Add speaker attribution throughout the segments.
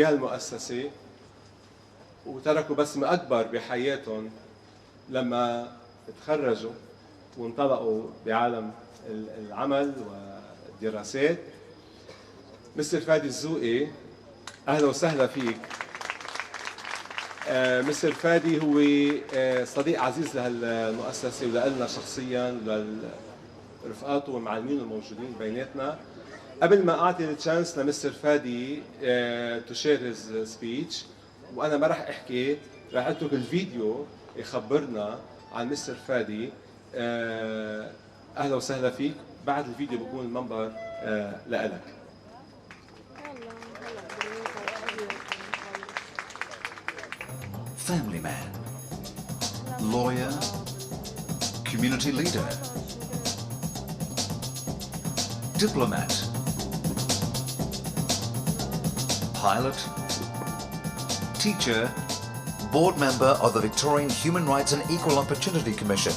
Speaker 1: بهالمؤسسة وتركوا بسمة أكبر بحياتهم لما تخرجوا وانطلقوا بعالم العمل والدراسات. مستر فادي الزوقي، أهلا وسهلا فيك. مستر فادي هو صديق عزيز لهالمؤسسة ولنا شخصيا ولرفقاته والمعلمين الموجودين بيناتنا. قبل ما أعطي التشانس لمستر فادي to share his speech، وأنا ما راح أحكي، راح أترك الفيديو يخبرنا عن مستر فادي. أهلا وسهلا فيك. بعد الفيديو بكون المنبر لإلك.
Speaker 2: Family man, lawyer, community leader, diplomat, pilot, teacher, board member of the Victorian Human Rights and Equal Opportunity Commission,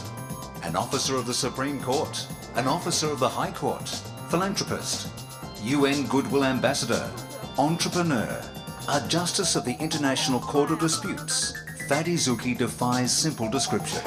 Speaker 2: an officer of the Supreme Court, an officer of the High Court, philanthropist, UN Goodwill Ambassador, entrepreneur, a Justice of the International Court of Disputes. Faddy Zouky defies simple description.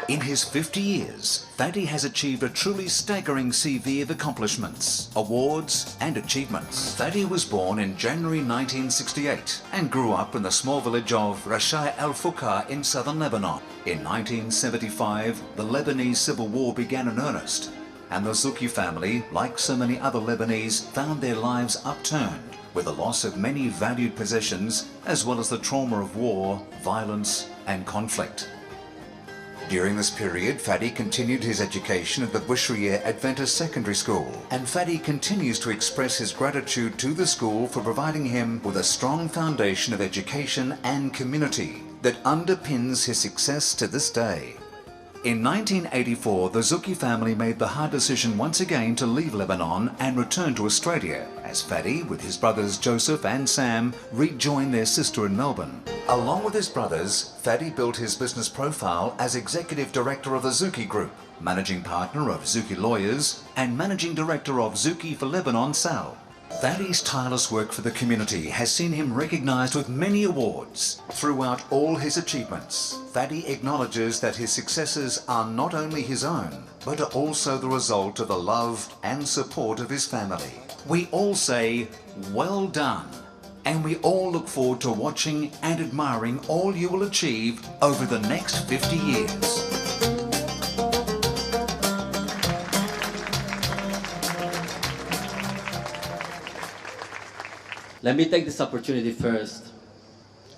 Speaker 2: In his 50 years, Faddy has achieved a truly staggering CV of accomplishments, awards and achievements. Faddy was born in January 1968 and grew up in the small village of Rashai al-Fukar in southern Lebanon. In 1975, the Lebanese Civil War began in earnest, and the Zouky family, like so many other Lebanese, found their lives upturned with the loss of many valued possessions, as well as the trauma of war, violence and conflict. During this period, Faddy continued his education at the Bushrier Adventist Secondary School, and Faddy continues to express his gratitude to the school for providing him with a strong foundation of education and community that underpins his success to this day. In 1984, the Zouky family made the hard decision once again to leave Lebanon and return to Australia, as Faddy, with his brothers Joseph and Sam, rejoined their sister in Melbourne. Along with his brothers, Faddy built his business profile as Executive Director of the Zouky Group, Managing Partner of Zouky Lawyers, and Managing Director of Zouky for Lebanon, Sal. Faddy's tireless work for the community has seen him recognised with many awards. Throughout all his achievements, Faddy acknowledges that his successes are not only his own, but are also the result of the love and support of his family. We all say, well done, and we all look forward to watching and admiring all you will achieve over the next 50 years.
Speaker 3: Let me take this opportunity first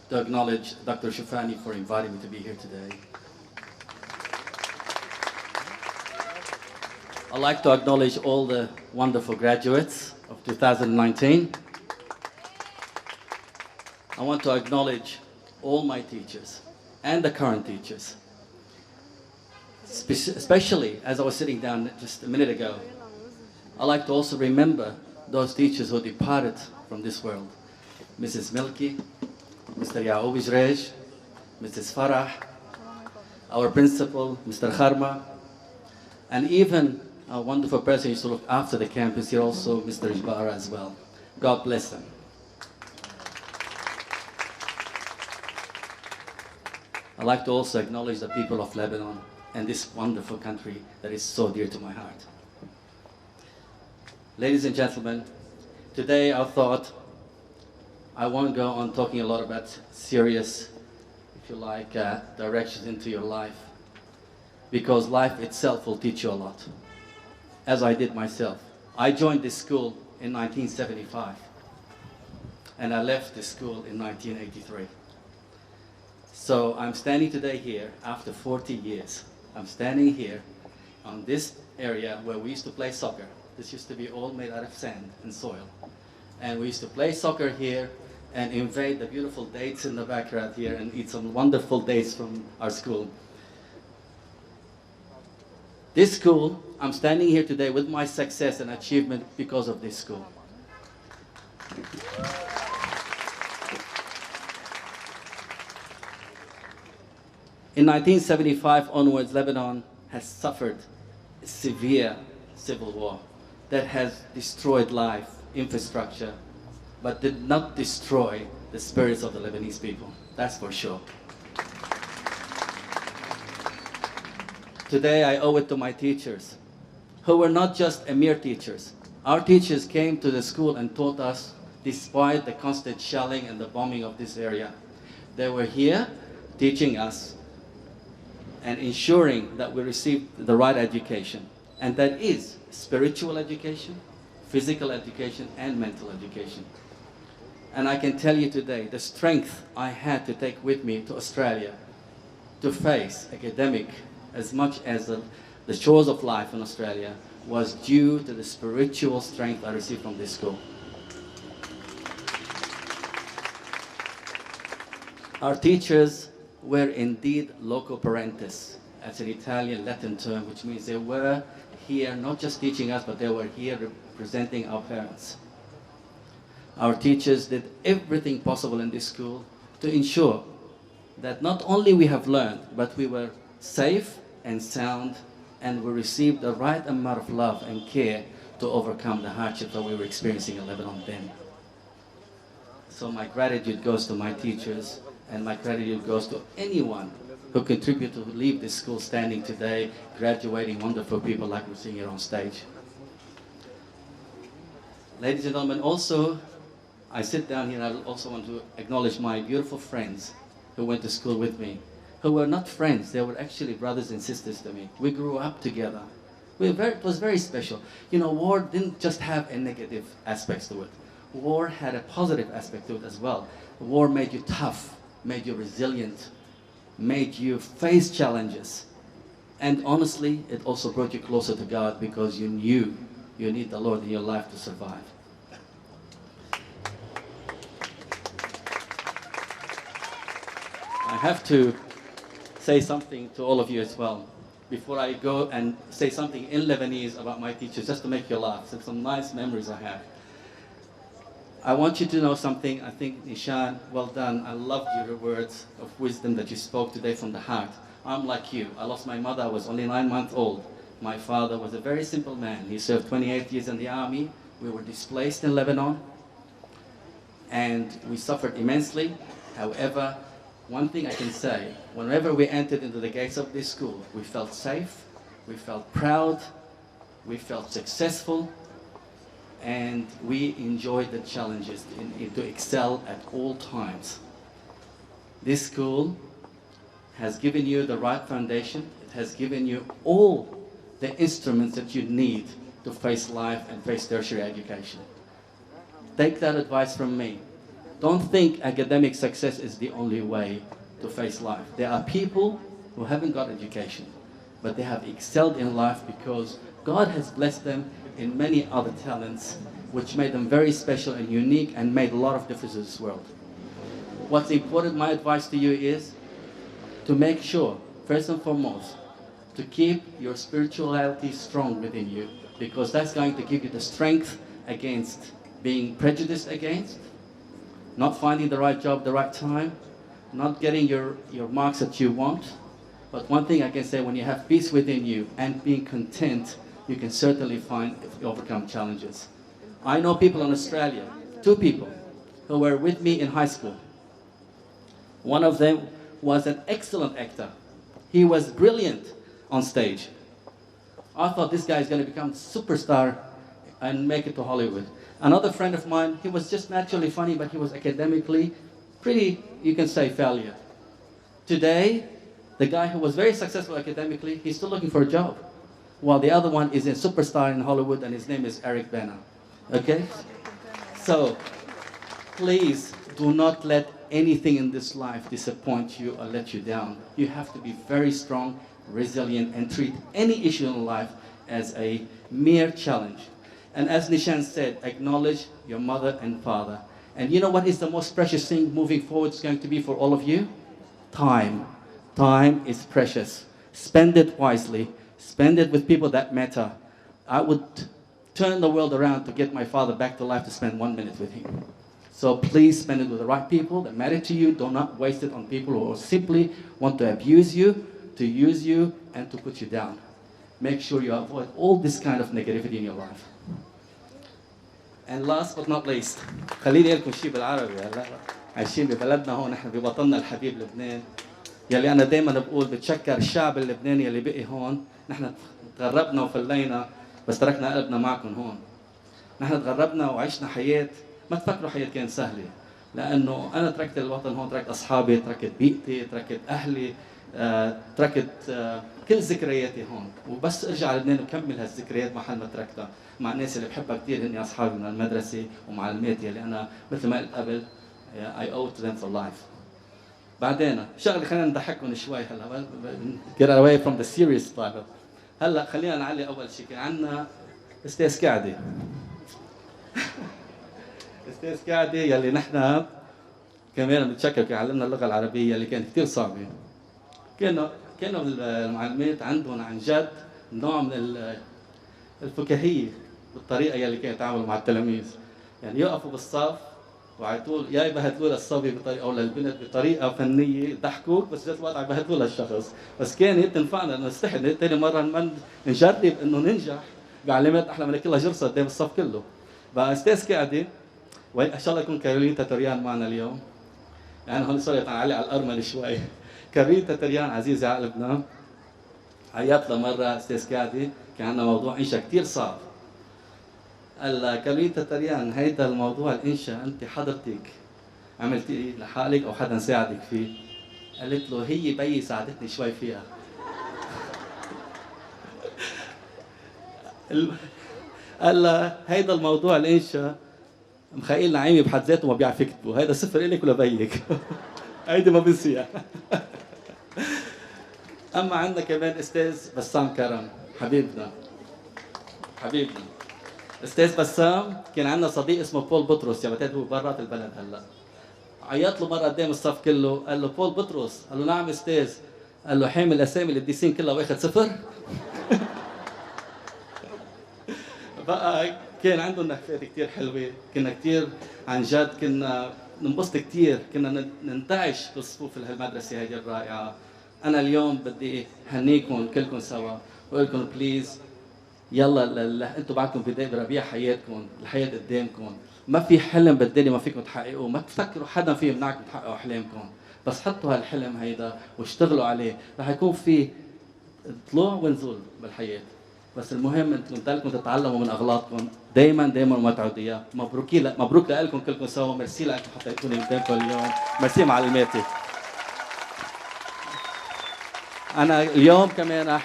Speaker 3: to acknowledge Dr. Shufani for inviting me to be here today. I'd like to acknowledge all the wonderful graduates of 2019. I want to acknowledge all my teachers and the current teachers. Especially as I was sitting down just a minute ago, I'd like to also remember those teachers who departed from this world. Mrs. Milky, Mr. Yaoub Rej, Mrs. Farah, our principal, Mr. Kharma, and even a wonderful person who used to look after the campus here also, Mr. Jbara as well. God bless them. I'd like to also acknowledge the people of Lebanon and this wonderful country that is so dear to my heart. Ladies and gentlemen, today I thought I won't go on talking a lot about serious, if you like, directions into your life, because life itself will teach you a lot, as I did myself. I joined this school in 1975, and I left this school in 1983. So I'm standing today here after 40 years. I'm standing here on this area where we used to play soccer. This used to be all made out of sand and soil. And we used to play soccer here and invade the beautiful dates in the background here and eat some wonderful dates from our school. This school, I'm standing here today with my success and achievement because of this school. In 1975 onwards, Lebanon has suffered a severe civil war that has destroyed life, infrastructure, but did not destroy the spirits of the Lebanese people. That's for sure. Today I owe it to my teachers, who were not just a mere teachers. Our teachers came to the school and taught us, despite the constant shelling and the bombing of this area. They were here teaching us and ensuring that we received the right education. And that is spiritual education, physical education, and mental education. And I can tell you today, the strength I had to take with me to Australia to face academic as much as the chores of life in Australia was due to the spiritual strength I received from this school. Our teachers were indeed loco parentis. That's an Italian Latin term, which means they were here not just teaching us, but they were here representing our parents. Our teachers did everything possible in this school to ensure that not only we have learned, but we were safe and sound, and we received the right amount of love and care to overcome the hardships that we were experiencing in Lebanon then. So my gratitude goes to my teachers, and my gratitude goes to anyone who contributed to leave this school standing today, graduating wonderful people like we're seeing here on stage. Ladies and gentlemen, also, I sit down here and I also want to acknowledge my beautiful friends who went to school with me, who were not friends, they were actually brothers and sisters to me. We grew up together. It was very special. You know, war didn't just have a negative aspects to it. War had a positive aspect to it as well. War made you tough, made you resilient, made you face challenges. And honestly, it also brought you closer to God because you knew you need the Lord in your life to survive. I have to say something to all of you as well before I go and say something in Lebanese about my teachers, just to make you laugh. Some nice memories I have. I want you to know something. I think, Nishan, well done. I loved your words of wisdom that you spoke today from the heart. I'm like you. I lost my mother. I was only 9 months old. My father was a very simple man. He served 28 years in the army. We were displaced in Lebanon, and we suffered immensely. However, one thing I can say, whenever we entered into the gates of this school, we felt safe, we felt proud, we felt successful, and we enjoyed the challenges to excel at all times. This school has given you the right foundation. It has given you all the instruments that you need to face life and face tertiary education. Take that advice from me. Don't think academic success is the only way to face life. There are people who haven't got education, but they have excelled in life because God has blessed them in many other talents, which made them very special and unique and made a lot of difference in this world. What's important, my advice to you is to make sure, first and foremost, to keep your spirituality strong within you, because that's going to give you the strength against being prejudiced against, not finding the right job at the right time, not getting your marks that you want. But one thing I can say, when you have peace within you and being content, you can certainly overcome challenges. I know people in Australia, 2 people, who were with me in high school. One of them was an excellent actor. He was brilliant on stage. I thought this guy is going to become a superstar and make it to Hollywood. Another friend of mine, he was just naturally funny, but he was academically pretty, you can say, failure. Today, the guy who was very successful academically, he's still looking for a job, while the other one is a superstar in Hollywood, and his name is Eric Bana. Okay? So, please do not let anything in this life disappoint you or let you down. You have to be very strong, resilient, and treat any issue in life as a mere challenge. And as Nishan said, acknowledge your mother and father. And you know what is the most precious thing moving forward is going to be for all of you? Time. Time is precious. Spend it wisely. Spend it with people that matter. I would turn the world around to get my father back to life to spend 1 minute with him. So please spend it with the right people that matter to you. Do not waste it on people who simply want to abuse you, to use you, and to put you down. Make sure you avoid all this kind of negativity in your life. And last but not least, خليني لكم شيء بالعربي. هلا عايشين ببلدنا هون، نحن بوطننا الحبيب لبنان، يلي انا دائما بقول بتشكر الشعب اللبناني يلي بقي هون. نحن تغربنا وفلينا بس تركنا قلبنا معكم هون. نحن تغربنا وعشنا حياه، ما تفكروا حياه كانت سهله، لانه انا تركت الوطن هون، تركت اصحابي، تركت بيئتي، تركت اهلي، تركت كل ذكرياتي هون، وبس ارجع على لبنان وكمل هالذكريات محل ما تركتها مع الناس اللي بحبها كثير، هن اصحابي من المدرسه ومعلماتي اللي انا مثل ما قلت قبل I owe to them for life. بعدين شغله خلينا نضحككم شوي هلا، get away from the serious part. هلا خلينا نعلي اول شيء، كان عندنا استاذ كعدي. استاذ كعدي يلي نحن كمان بنتشكر كان علمنا اللغه العربيه اللي كانت كثير صعبه. كانوا المعلمات عندهم عن جد نوع من الفكاهيه بالطريقه يلي كانوا يتعاملوا مع التلاميذ، يعني يقفوا بالصف وعيطول يا يبهدلوا للصبي بطريقه او للبنت بطريقه فنيه يضحكوك، بس بنفس الوقت يبهدلوا للشخص، بس كانت تنفعنا نستحي ثاني مره نجرب انه ننجح بعلامات احلى من كلها جرصه قدام الصف كله. بقى استاذ كعدي، وان شاء الله يكون كارولين تاتريان معنا اليوم، يعني هون صرت نعلق على الارمل شوي. كارولين تاتريان عزيزه على قلبنا، عيط لها مره استاذ كعدي، كان عندنا موضوع انشاء كثير صعب. قال كارولين تاتريان هيدا الموضوع الانشاء انت حضرتك عملتيه لحالك او حدا ساعدك فيه؟ قالت له هي بيي ساعدتني شوي فيها. قال لها هيدا الموضوع الانشاء مخيل نعيمي بحد ذاته ما بيعرف يكتبه، هيدا صفر إلك ولا بيك. هيدي ما بنسيها. اما عندنا كمان استاذ بسام كرم، حبيبنا. استاذ بسام كان عندنا صديق اسمه بول بطرس، يا بتات هو برات البلد هلا. عيط له مره قدام الصف كله، قال له بول بطرس، قال له نعم استاذ، قال له حامل الاسامي القديسين كلها واخد صفر. بقى كان عندهم نكفات كثير حلوه، كنا كثير عن جد كنا ننبسط كثير، كنا ننتعش بالصفوف المدرسه هذه الرائعه. انا اليوم بدي هنيكم كلكم سوا واقول لكم بليز يلا انتم بعدكم بدايه بربيع حياتكم، الحياه قدامكم، ما في حلم بالدنيا ما فيكم تحققوه، ما تفكروا حدا في يمنعكم تحققوا احلامكم، بس حطوا هالحلم هيدا واشتغلوا عليه، رح يكون في طلوع ونزول بالحياه، بس المهم انتم تضلكم تتعلموا من اغلاطكم دائما وما تعودوا اياه. مبروك لكم كلكم سوا، ميرسي لكم حطيتوني قدامكم اليوم، ميرسي معلماتي. انا اليوم كمان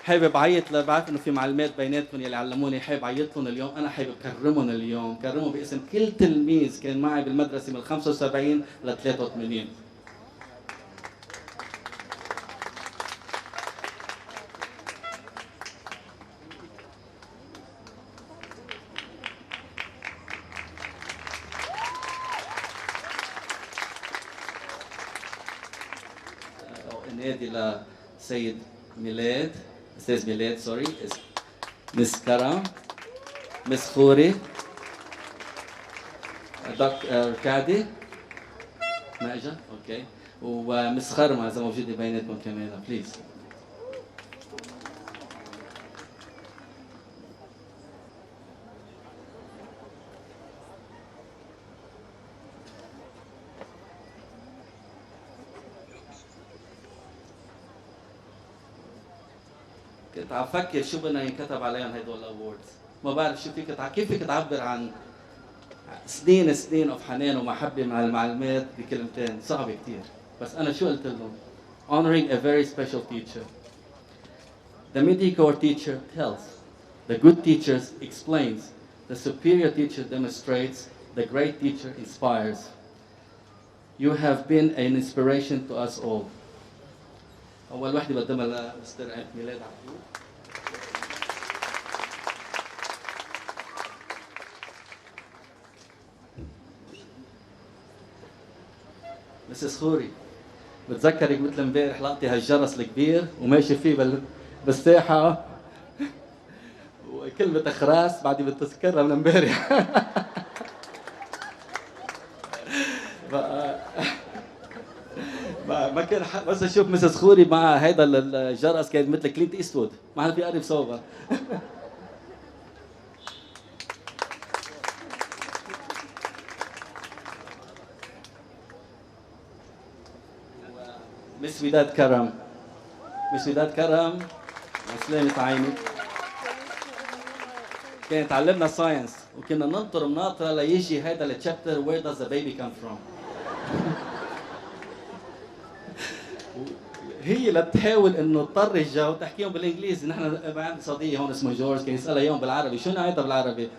Speaker 3: حابب عيط، بعرف انه في معلمات بيناتكم يلي علموني، حابب عيط لهم اليوم، انا حابب كرمهم اليوم، كرمهم باسم كل تلميذ كان معي بالمدرسه من 75 ل 83. نادي لسيد ميلاد، استاذ ميلاد سوري، مس كرم، مس خوري، دكتور كعدي ما اجا؟ اوكي، ومس خرمه اذا موجوده بيناتكم كمان بليز. كنت عم فكر شو بدنا ينكتب عليهم هدول الاووردز، ما بعرف شو كيف فيك تعبر عن سنين اوف حنان ومحبه مع المعلمات بكلمتين، صعبه كثير، بس انا شو قلت لهم؟ honoring a very special teacher. The mediocre teacher tells, the good teacher explains, the superior teacher demonstrates, the great teacher inspires. You have been an inspiration to us all. أول وحدة بقدمها لمستر ميلاد عبدو. مسز خوري، بتذكرك مثل امبارح لقطي هالجرس الكبير وماشي فيه بالساحة وكلمة أخراس بعدي بتذكرها من امبارح. ما كان بس اشوف مسز خوري مع هيدا الجرس كان مثل كلينت ايستوود، ما حدا بيقرب صوبها. مس وداد كرم. مس وداد كرم سلامة عيني. كانت تعلمنا ساينس وكنا ننطر مناطرة ليجي هذا التشابتر Where does the baby come from؟ هي لتحاول انه تضطر الجو تحكيهم بالانجليزي. نحن عندي صديقي هون اسمه جورج كان يسالها يوم بالعربي شو نعيتها بالعربي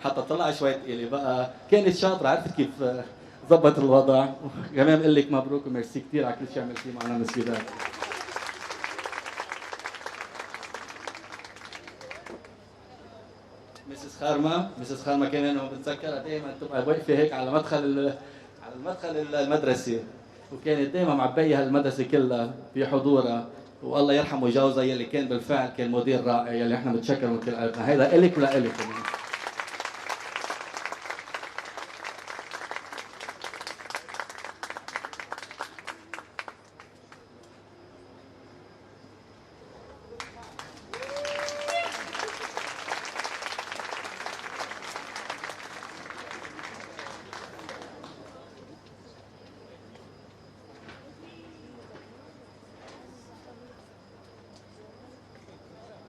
Speaker 3: حتى طلع شوي ثقيله بقى. كانت شاطره عرفت كيف ضبط الوضع. كمان بقول لك مبروك وميرسي كثير على كل شيء عملتيه معنا مس وداد. مسز خارما كمان بتذكرها دائما تبقى واقفه هيك على المدخل المدرسه وكانت دائما معبيه هالمدرسه كلها بحضورها. والله يرحمه جوزها يلي كان بالفعل كان مدير رائع يلي احنا بنتشكر من كل قلبنا. هيدا الك ولا الك.